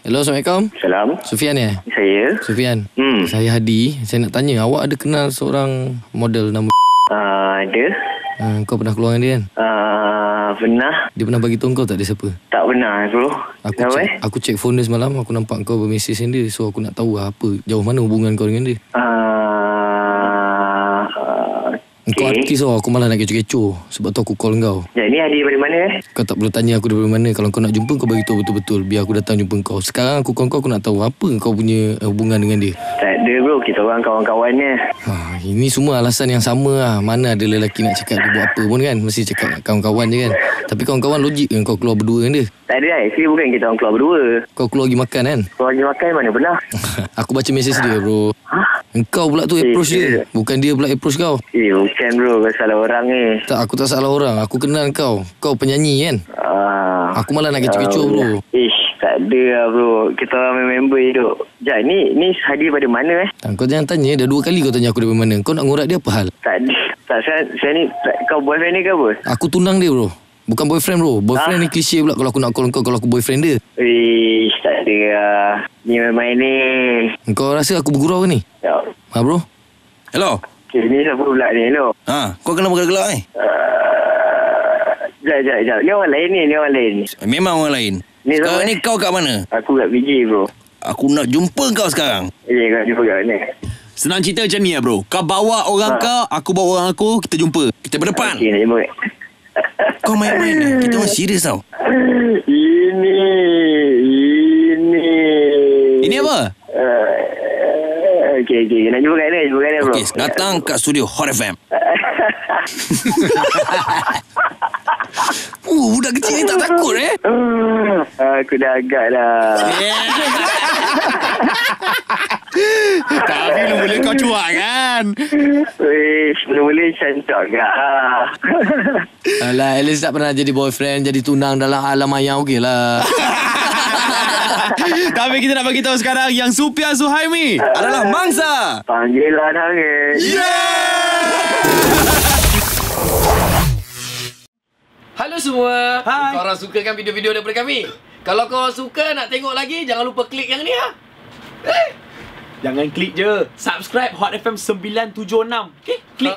Hello, Assalamualaikum. Salam. Sufian ya? Saya. Sufian. Saya Hadi. Saya nak tanya, awak ada kenal seorang model nama Ada. kau pernah keluar dengan dia kan? Pernah. Dia pernah bagi tahu kau tak dia siapa? Tak pernah bro. Aku check phone dia semalam. Aku nampak kau bermesej dengan dia. So aku nak tahu apa, jauh mana hubungan kau dengan dia. Kau artis tau. Aku malah nak kecoh-kecoh. Sebab tu aku call kau. Ya, ni Hadi dari mana Kau tak perlu tanya aku dari mana. Kalau kau nak jumpa, kau beritahu betul-betul. Biar aku datang jumpa kau. Sekarang aku call kau, aku nak tahu apa kau punya hubungan dengan dia. Tak ada bro. Kita orang kawan-kawannya. Ini semua alasan yang sama lah. Mana ada lelaki nak cakap dia buat apa pun kan. Mesti cakap kawan-kawan je kan. Tapi kawan-kawan logik kan kau keluar berdua dengan dia. Tak ada lah. Actually bukan kita orang keluar berdua. Kau keluar pergi makan kan? Keluar pergi makan mana pernah. Aku baca mesej dia bro. Engkau pula tu approach dia. Bukan dia pula approach kau. Bukan bro. Kau salah orang ni. Tak, aku tak salah orang. Aku kenal kau. Kau penyanyi kan? Aku malah nak kecoh-kecoh bro. Tak ada lah bro. Kita orang member hidup. Sekejap, ni Hadi pada mana Kau jangan tanya. Dah 2 kali kau tanya aku dari mana. Kau nak ngurat dia apa hal? Tak ada. Tak, saya ni kau boyfriend ni ke apa? Aku tunang dia bro. Bukan boyfriend bro. Boyfriend ni klise pula kalau aku nak call kau kalau aku boyfriend dia. Tak ada lah. Ni memang ni. Kau rasa aku bergurau ke ni? Ya. Bro? Hello. Ni siapa pula ni? Hello. Kau kenapa gelak ni? Sekejap. Ni orang lain ni. Memang orang lain. Ni sekarang ni kau kat mana? Aku kat PJ bro. Aku nak jumpa kau sekarang. Kau jumpa kat mana? Senang cerita macam ni lah bro. Kau bawa orang kau, aku bawa orang aku. Kita jumpa. Kita berdepan. Okey, nak jumpa. Kau main-main lah. Kita orang serius tau. Ini apa? Okey. Nak jumpa kat mana bro? Okey, datang kat studio Hot FM. Budak kecil ni tak takut Aku dah agak dah. Tapi mula-mula kau cuak kan? Mula-mula cantik agak. Alah, at least tak pernah jadi boyfriend, jadi tunang dalam alam maya. Okey lah. Tapi kita nak bagi tahu sekarang yang Sufian Suhaimi adalah mangsa Panggilan Angin. Halo semua. Hai. Korang suka kan video-video daripada kami? Kalau korang suka nak tengok lagi, jangan lupa klik yang ni Jangan klik je. Subscribe Hot FM 976. Okay, klik.